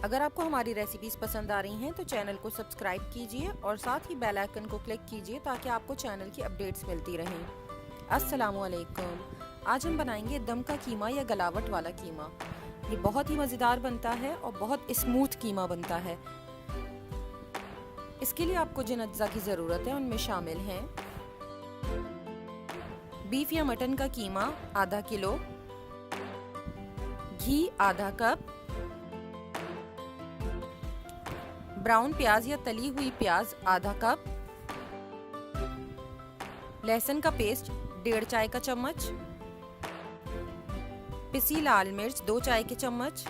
अगर आपको हमारी रेसिपीज़ पसंद आ रही हैं तो चैनल को सब्सक्राइब कीजिए और साथ ही बेल आइकन को क्लिक कीजिए ताकि आपको चैनल की अपडेट्स मिलती रहें। अस्सलामुअलैकुम। आज हम बनाएंगे दम का कीमा या गलावट वाला कीमा। ये बहुत ही मज़ेदार बनता है और बहुत स्मूथ कीमा बनता है। इसके लिए आपको जिन अज्जा की ज़रूरत है उनमें शामिल हैं बीफ या मटन का कीमा आधा किलो, घी आधा कप, ब्राउन प्याज या तली हुई प्याज आधा कप, लहसुन का पेस्ट 1.5 चाय का चम्मच, पिसी लाल मिर्च 2 चाय के चम्मच,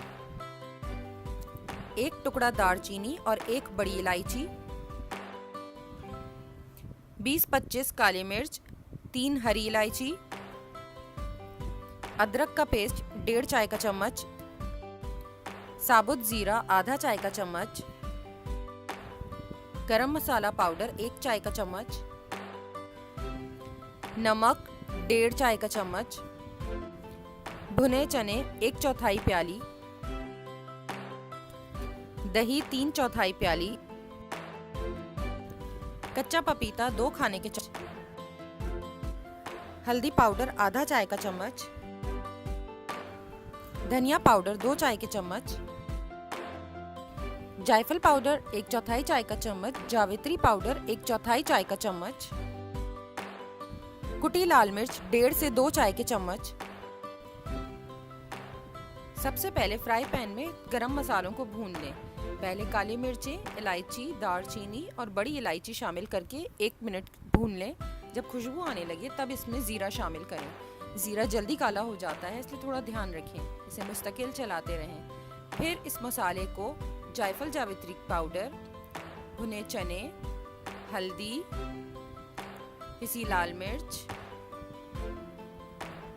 1 टुकड़ा दालचीनी और 1 बड़ी इलायची, 20-25 काली मिर्च, 3 हरी इलायची, अदरक का पेस्ट 1.5 चाय का चम्मच, साबुत जीरा आधा चाय का चम्मच, गरम मसाला पाउडर 1 चाय का चम्मच, नमक 1.5 चाय का चम्मच, भुने चने 1/4 प्याली, दही 3/4 प्याली, कच्चा पपीता 2 खाने के चम्मच, हल्दी पाउडर आधा चाय का चम्मच, धनिया पाउडर 2 चाय के चम्मच, जायफल पाउडर 1/4 चाय का चम्मच, जावित्री पाउडर 1/4 चाय का चम्मच, कुटी लाल मिर्च 1.5 से 2 चाय के चम्मच। सबसे पहले फ्राई पैन में गरम मसालों को भून लें। पहले काली मिर्चें, इलायची, दालचीनी और बड़ी इलायची शामिल करके 1 मिनट भून लें। जब खुशबू आने लगे तब इसमें ज़ीरा शामिल करें। ज़ीरा जल्दी काला हो जाता है, इसलिए थोड़ा ध्यान रखें, इसे मुस्तकिल चलाते रहें। फिर इस मसाले को जायफल जावित्री पाउडर, भुने चने, हल्दी, पिसी लाल मिर्च,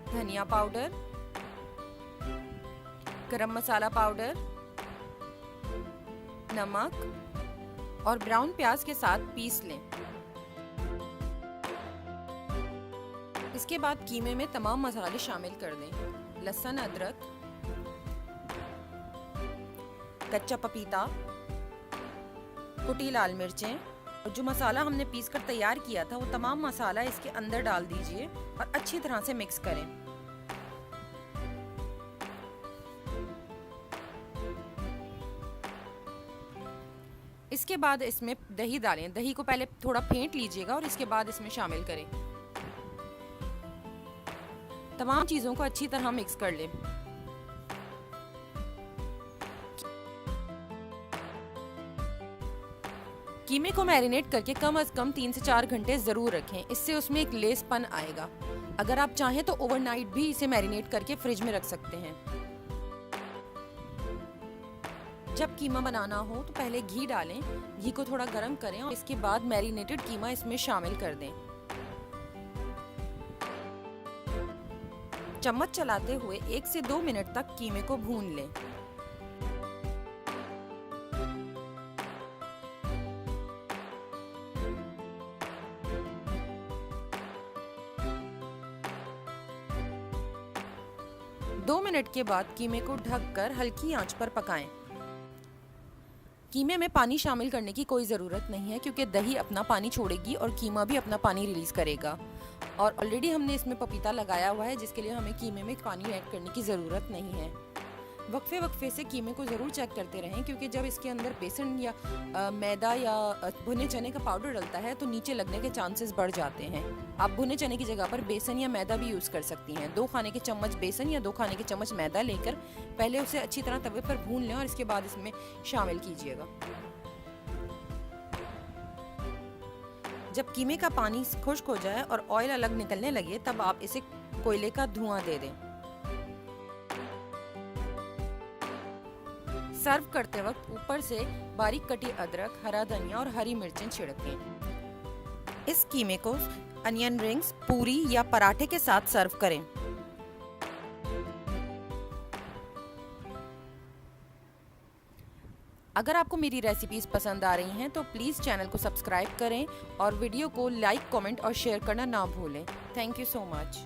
धनिया पाउडर, गरम मसाला पाउडर, नमक और ब्राउन प्याज के साथ पीस लें। इसके बाद कीमे में तमाम मसाले शामिल कर दें। लहसुन, अदरक, कच्चा पपीता, कुटी लाल मिर्चें और जो मसाला हमने पीस कर तैयार किया था वो तमाम मसाला इसके अंदर डाल दीजिए और अच्छी तरह से मिक्स करें। इसके बाद इसमें दही डालें। दही को पहले थोड़ा फेंट लीजिएगा और इसके बाद इसमें शामिल करें। तमाम चीज़ों को अच्छी तरह मिक्स कर लें। कीमे को मैरिनेट करके कम से कम 3 से 4 घंटे ज़रूर रखें, इससे उसमें एक लेसपन आएगा। अगर आप चाहें तो ओवरनाइट भी इसे मैरिनेट करके फ्रिज में रख सकते हैं। जब कीमा बनाना हो तो पहले घी डालें, घी को थोड़ा गर्म करें और इसके बाद मैरिनेटेड कीमा इसमें शामिल कर दें। चम्मच चलाते हुए 1 से 2 मिनट तक कीमे को भून लें। दो मिनट के बाद कीमे को ढककर हल्की आंच पर पकाएं। कीमे में पानी शामिल करने की कोई ज़रूरत नहीं है क्योंकि दही अपना पानी छोड़ेगी और कीमा भी अपना पानी रिलीज़ करेगा। और ऑलरेडी हमने इसमें पपीता लगाया हुआ है जिसके लिए हमें कीमे में पानी ऐड करने की ज़रूरत नहीं है। वक्फे वक्फे से कीमे को ज़रूर चेक करते रहें क्योंकि जब इसके अंदर बेसन या मैदा या भुने चने का पाउडर डलता है तो नीचे लगने के चांसेस बढ़ जाते हैं। आप भुने चने की जगह पर बेसन या मैदा भी यूज़ कर सकती हैं। 2 खाने के चम्मच बेसन या 2 खाने के चम्मच मैदा लेकर पहले उसे अच्छी तरह तवे पर भून लें और इसके बाद इसमें शामिल कीजिएगा। जब कीमे का पानी खुश्क हो जाए और ऑयल अलग निकलने लगे तब आप इसे कोयले का धुआं दे दें। सर्व करते वक्त ऊपर से बारीक कटी अदरक, हरा धनिया और हरी मिर्चें छिड़कें। इस कीमे को अनियन रिंग्स, पूरी या पराठे के साथ सर्व करें। अगर आपको मेरी रेसिपीज़ पसंद आ रही हैं तो प्लीज़ चैनल को सब्सक्राइब करें और वीडियो को लाइक, कमेंट और शेयर करना ना भूलें। Thank you so much.